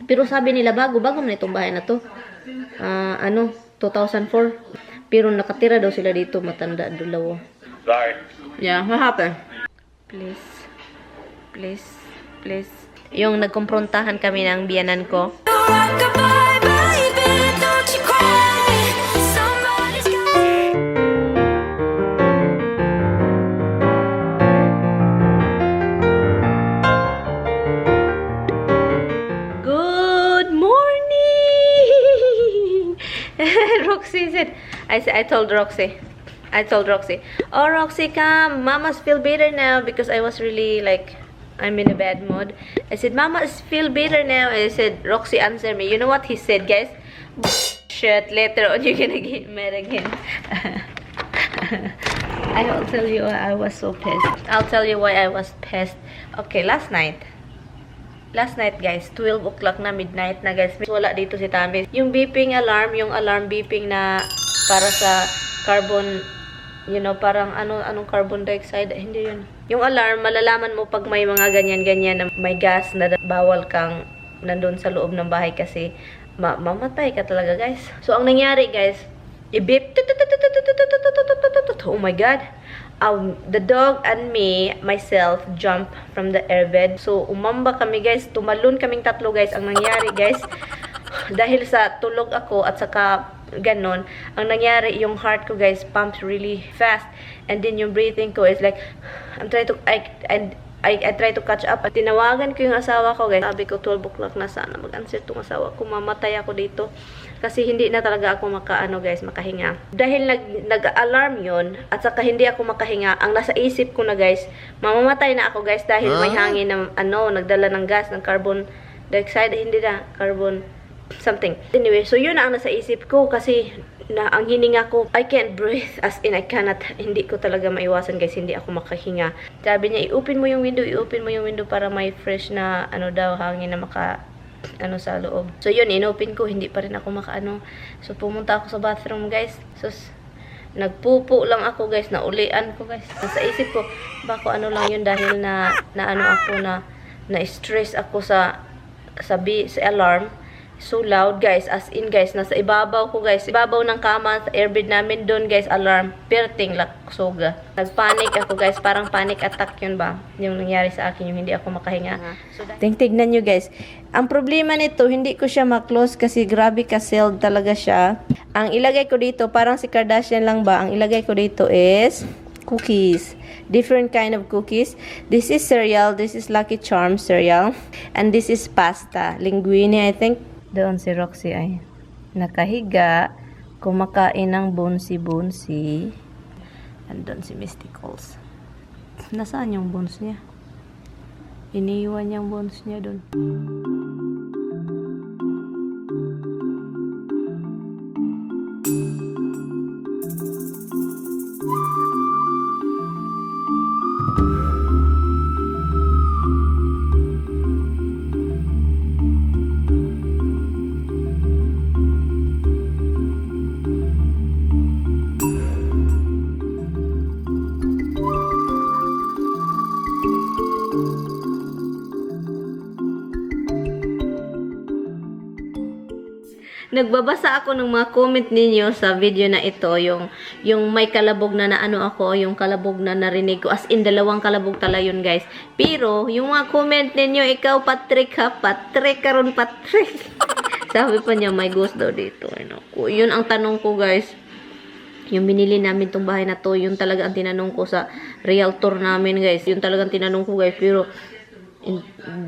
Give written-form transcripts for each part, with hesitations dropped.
Pero sabi nila bago man itong bahay na to. 2004. Pero nakatira daw sila dito, matanda, dalawa. Sorry. Yeah, what happened? Please. Please. Please. Yung nagkumprontahan kami ng biyanan ko. Good morning! Roxy said, I told Roxy, oh Roxy, come, Mama's feel better now because I was really like, I'm in a bad mood. I said, Mama's feel better now. I said, Roxy, answer me. You know what he said, guys? Shit, later on you're gonna get mad again. I will tell you why I was so pissed. I'll tell you why I was pissed. Okay, last night guys, 12 o'clock na, midnight na guys. Wala dito si Tami. Yung beeping alarm, yung alarm beeping na para sa carbon, you know, parang anong carbon dioxide, hindi yun. Yung alarm, malalaman mo pag may mga ganyan-ganyan na may gas na bawal kang nandun sa loob ng bahay kasi mamatay ka talaga guys. So, ang nangyari guys, i-beep, oh my god. The dog and me, myself, jump from the airbed. So, umamba kami guys. Tumalon kaming tatlo guys. Ang nangyari guys, dahil sa tulog ako at saka ganon, ang nangyari, yung heart ko guys, pumps really fast. And then yung breathing ko is like, I try to catch up. At tinawagan ko yung asawa ko guys. Sabi ko, 12 o'clock na, sana mag-answer tong asawa ko. Mamatay ako dito. Kasi hindi na talaga ako makahinga. Dahil nag-alarm yon at saka hindi ako makahinga, ang nasa isip ko na guys, mamamatay na ako guys dahil may hangin na nagdala ng gas, ng carbon dioxide, hindi na, carbon something. Anyway, so yun na ang nasa isip ko kasi ang hininga ko, I can't breathe, as in I cannot, hindi ko talaga maiwasan guys, hindi ako makahinga. Sabi niya, i-open mo yung window para may fresh na hangin na sa loob. So yun, inopen ko, hindi pa rin ako So pumunta ako sa bathroom guys. So nagpupo lang ako guys, naulian ko guys. Nasa isip ko, bako lang yun dahil na stress ako sa alarm. So loud guys, as in guys, nasa ibabaw ko guys, ibabaw ng kama, sa airbed namin doon guys, alarm, perting laksoga. Nagpanic ako guys, parang panic attack yun ba, yung nangyari sa akin, yung hindi ako makahinga. So, tingnan nyo guys, ang problema nito, hindi ko siya ma-close kasi grabe ka-sealed talaga siya. Ang ilagay ko dito, parang si Kardashian lang ba, ang ilagay ko dito is cookies. Different kind of cookies. This is cereal, this is Lucky Charms cereal, and this is pasta, linguine I think. Doon si Roxy ay nakahiga, kumakain ng bonsi-bonsi. Andun si Mysticals. Nasaan yung bones niya? Iniiwan yung bones niya doon. Nagbabasa ako ng mga comment ninyo sa video na ito, yung may kalabog na ako, yung kalabog na narinig ko, as in dalawang kalabog tala yun guys. Pero yung mga comment ninyo, ikaw Patrick ha, Patrick karon Patrick. Sabi pa niya may ghost daw dito. Yun ang tanong ko guys. Yung binili namin tong bahay na to, yun talaga ang tinanong ko sa realtor namin guys. Yun talaga ang tinanong ko guys, pero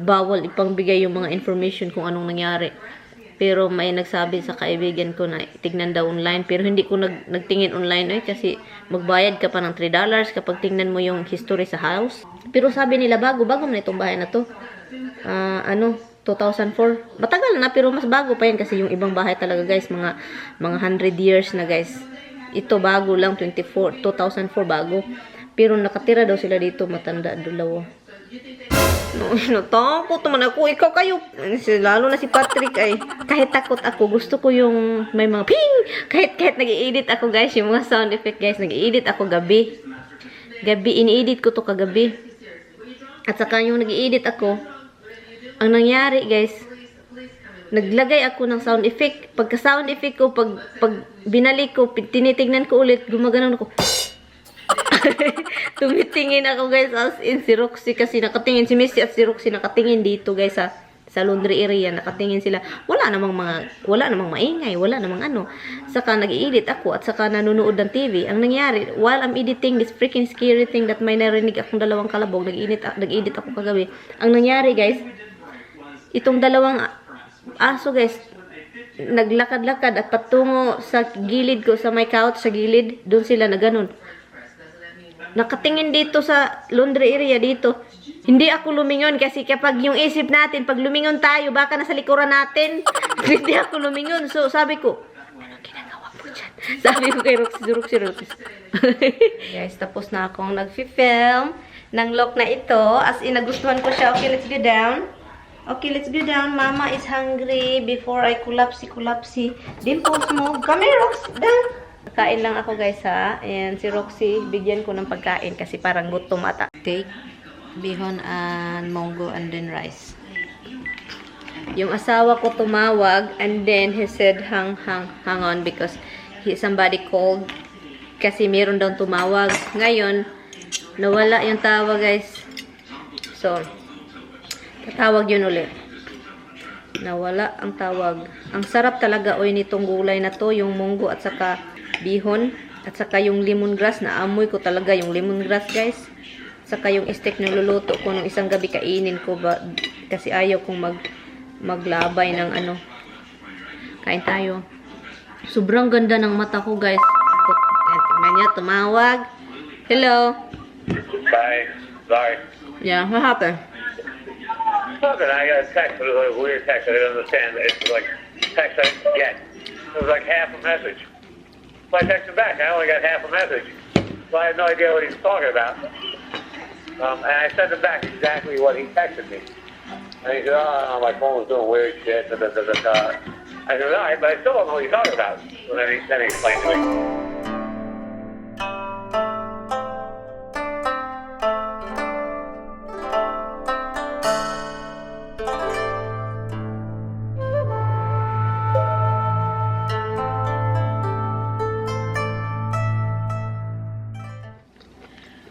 bawal ipangbigay yung mga information kung anong nangyari. Pero may nagsabi sa kaibigan ko na tignan daw online. Pero hindi ko nagtingin online kasi magbayad ka pa ng $3 kapag tingnan mo yung history sa house. Pero sabi nila bago man itong bahay na to. 2004. Matagal na pero mas bago pa yan kasi yung ibang bahay talaga guys, mga 100 years na guys. Ito bago lang, 2004 bago. Pero nakatira daw sila dito, matanda, dalawa. Natakot naman ako. Ikaw kayo. Lalo na si Patrick ay. Kahit takot ako, gusto ko yung may mga ping. Kahit nag-i-edit ako guys, yung mga sound effect guys, nag-i-edit ako gabi. Ini-edit ko to kagabi. At saka yung nag-i-edit ako, ang nangyari guys, naglagay ako ng sound effect. Pagka sound effect ko, pag binalik ko, tinitingnan ko ulit, gumaganon ako. Tumitingin ako guys, as in si Roxy kasi nakatingin, si Missy at si Roxy nakatingin dito guys sa laundry area, nakatingin sila. Wala namang maingay, wala namang ano. Saka nag-i-edit ako at saka nanonood ng TV. Ang nangyari, while I'm editing this freaking scary thing that may narinig akong dalawang kalabog, nag-edit ako kagabi. Ang nangyari guys, itong dalawang aso guys, naglakad-lakad at patungo sa gilid ko, sa may couch, sa gilid, doon sila na ganun. Nakatingin dito sa laundry area dito. Hindi ako lumingon kasi kapag yung isip natin, pag lumingon tayo, baka nasa likuran natin. Hindi ako lumingon. So, sabi ko, anong ginagawa mo dyan? Sabi ko kay Roxy. Guys, tapos na akong nag-film ng look na ito. As in, nagustuhan ko siya. Okay, let's go down. Okay, let's go down. Mama is hungry before I collapse. Dimples mo. Come here, Rox. Down. Kain lang ako guys ha. And si Roxy, bigyan ko ng pagkain kasi parang gutom ata. Cake, bihon and munggo and then rice. Yung asawa ko tumawag and then he said hang on because somebody called kasi meron daw tumawag. Ngayon, nawala yung tawag guys. So, tatawag yun ulit. Nawala ang tawag. Ang sarap talaga oy nitong gulay na to, yung munggo at saka bihon at saka yung lemongrass. Naamoy ko talaga yung lemongrass guys. Saka yung steak na luluto ko nung isang gabi, kainin ko ba kasi ayaw kong maglabay ng ano. Kain tayo. Sobrang ganda ng mata ko guys. Tingnan niya, tumawag. Hello. Bye. Sorry. Yeah, what happened? Nothing. I got a text. It was like a weird text. I didn't understand. It's like text I didn't get. It was like half a message. So I texted back. I only got half a message. So I had no idea what he was talking about. And I sent him back exactly what he texted me. And he said, oh, my phone was doing weird shit. I said, all right, but I still don't know what he's talking about. So then he explained to me.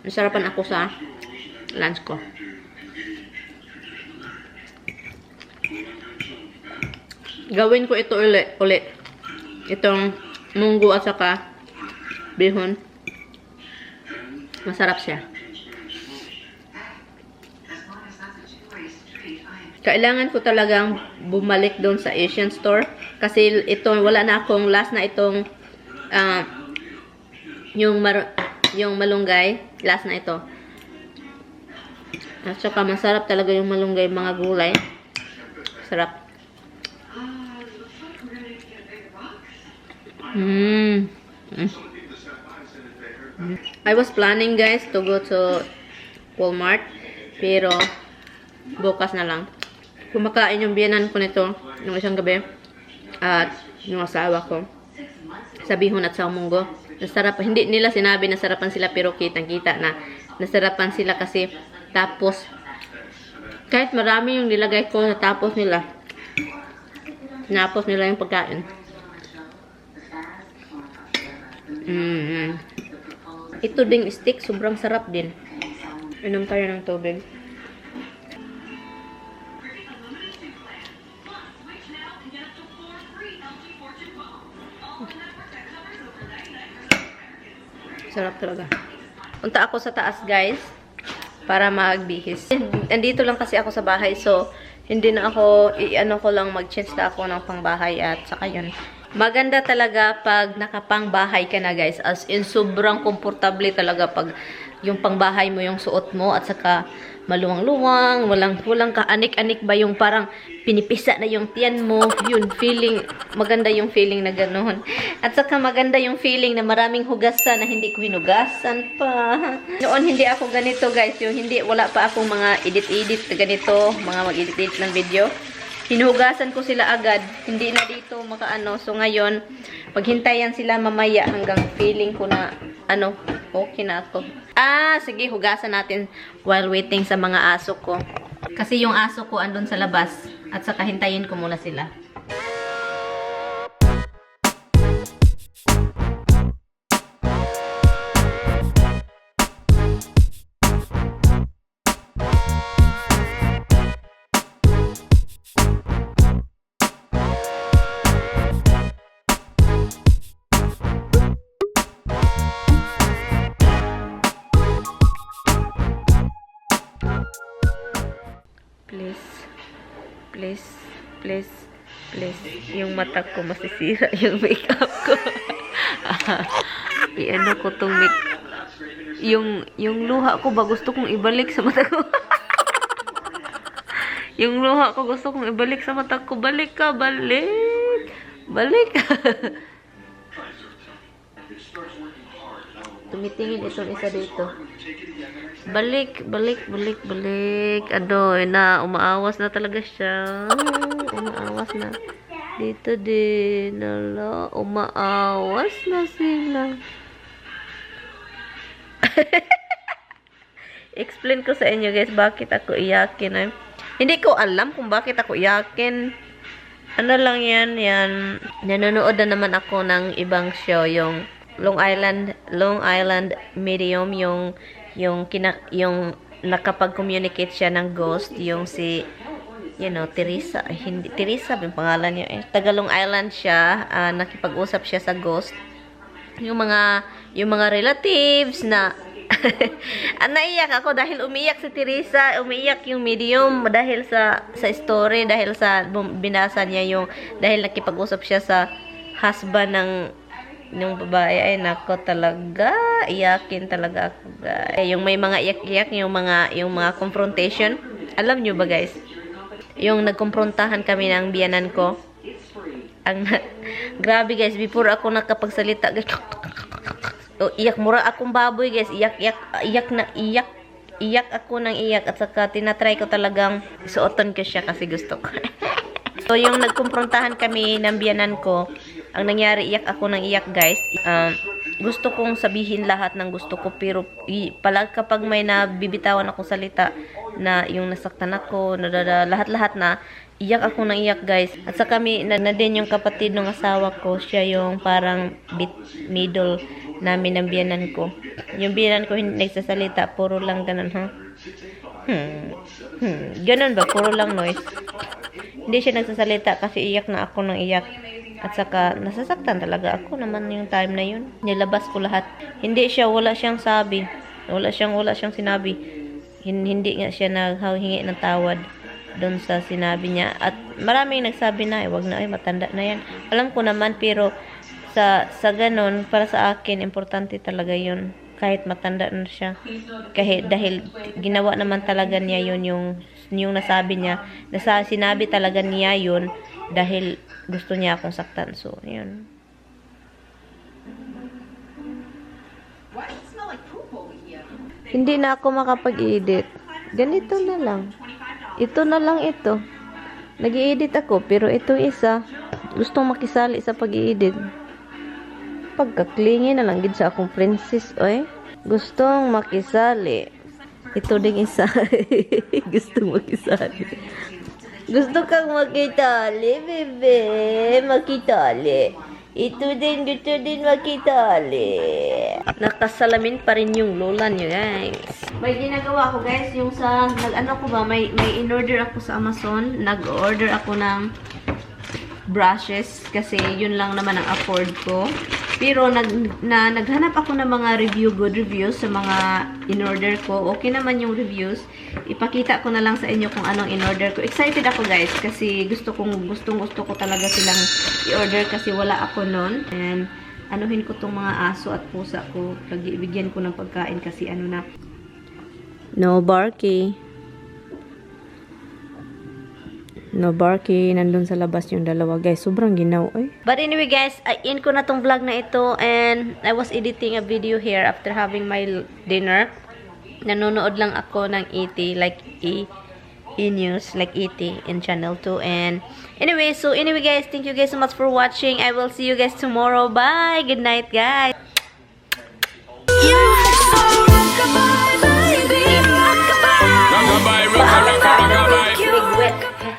Nasarapan ako sa lunch ko. Gawin ko ito ulit. Itong munggo at saka bihon. Masarap siya. Kailangan ko talagang bumalik doon sa Asian store. Kasi ito, wala na akong last na itong yung malunggay. Last na ito. At saka masarap talaga yung malunggay, mga gulay. Sarap. I was planning guys to go to Walmart. Pero bukas na lang. Kumakain yung biyanan ko nito nung isang gabi. At yung asawa ko. Sa bihon at sa munggo. Nasarap. Hindi nila sinabi nasarapan sila pero kitang-kita na nasarapan sila kasi tapos kahit marami yung nilagay ko natapos nila. Napos nila yung pagkain. Ito ding steak sobrang sarap din. Inom tayo ng tubig. Sarap talaga. Punta ako sa taas, guys, para magbihis. Andito lang kasi ako sa bahay, so hindi na ako, i-ano ko lang, mag-change na ako ng pangbahay at saka yun. Maganda talaga pag nakapangbahay ka na, guys. As in, sobrang komportable talaga pag yung pangbahay mo, yung suot mo, at saka maluwang-luwang, walang kaanik-anik ba yung parang pinipisa na yung tiyan mo, yun, feeling, maganda yung feeling na ganoon. At saka maganda yung feeling na maraming hugasan na hindi ko hinugasan pa. Noon hindi ako ganito guys, yung hindi, wala pa akong mga edit-edit ganito, mga mag-edit-edit ng video. Hinugasan ko sila agad, hindi na dito makaano. So ngayon, paghintayan sila mamaya hanggang feeling ko na, ano, okay na ako. Sige, hugasan natin while waiting sa mga aso ko. Kasi yung aso ko andun sa labas. At saka hintayin ko muna sila. Please. Yung mata ko masisira, yung makeup ko. Iano ko tong yung luha ko ba gusto kong ibalik sa mata ko. Yung luha ko gusto kong ibalik sa mata ko. Balik ka. Tumitingin itong isa dito. Balik. Umaawas na talaga siya. Umaawas na. Dito din. Umaawas na sila. Explain ko sa inyo guys, bakit ako iyakin. Hindi ko alam kung bakit ako iyakin. Ano lang yan. Nanonood na naman ako ng ibang show. Yung Long Island Medium, yung nakapag-communicate siya ng ghost, yung si Teresa, hindi Teresa yung pangalan niya taga Long Island siya, nakipag-usap siya sa ghost. Yung mga relatives na naiyak ako dahil umiyak si Teresa, umiyak yung medium dahil sa story, dahil sa binasa niya dahil nakipag-usap siya sa husband ng babae. Ay nako talaga, iyakin talaga ako guys. Yung may mga iyak-iyak, yung mga confrontation. Alam nyo ba guys, yung nagkomprontahan kami ng biyanan ko, grabe guys, before ako nakapagsalita guys, iyak mura akong baboy guys, iyak ako ng iyak, at saka tinatry ko talagang suoton ko siya kasi gusto ko. So yung nagkomprontahan kami ng biyanan ko, ang nangyari, iyak ako ng iyak guys. Gusto kong sabihin lahat ng gusto ko, pero kapag may nabibitawan akong salita na yung nasaktan ako, lahat-lahat na, iyak ako ng iyak guys. At saka na din yung kapatid ng asawa ko, siya yung parang middle namin ng biyanan ko. Yung biyanan ko hindi nagsasalita, puro lang ganun, ha? Ganun ba? Puro lang noise. Hindi siya nagsasalita kasi iyak na ako ng iyak. At saka nasasaktan talaga ako naman yung time na yun. Nilabas ko lahat. Wala siyang sabi. Wala siyang sinabi. Hindi nga siya naghingi ng tawad doon sa sinabi niya. At maraming nagsabi na, wag na, matanda na yan. Alam ko naman, pero sa ganun, para sa akin, importante talaga yun. Kahit matanda na siya. Dahil ginawa naman talaga niya yun, yung nasabi niya. Sinabi talaga niya yun dahil gusto niya akong saktan. So, yun. Hindi na ako makapag-edit. Ganito na lang. Ito na lang ito. Nag-i-edit ako, pero itong isa, gustong makisali sa pag-i-edit. Pagkaklingi na lang gid sa akong princess, oy. Gustong makisali. Ito ding isa. Gustong makisali. Gusto kang makitali, bebe. Makitali. Ito din, gusto din makitali. Nakasalamin pa rin yung lola nyo, guys. May ginagawa ko, guys, yung may in-order ako sa Amazon. Nag-order ako ng brushes kasi yun lang naman ang afford ko. Pero naghanap ako ng mga good reviews sa mga in-order ko. Okay naman yung reviews. Ipakita ko na lang sa inyo kung anong in-order ko. Excited ako guys kasi gusto ko talaga silang i-order kasi wala ako nun. And anuhin ko tong mga aso at pusa ko. Bigyan ko ng pagkain kasi no barky. No barky, nandun sa labas yung dalawa guys. Sobrang ginaw eh. But anyway guys, in ko na tong vlog na ito and I was editing a video here after having my dinner. Nanonood lang ako ng ET, like E-News, like ET in channel 2. And anyway guys, thank you guys so much for watching. I will see you guys tomorrow. Bye! Good night guys!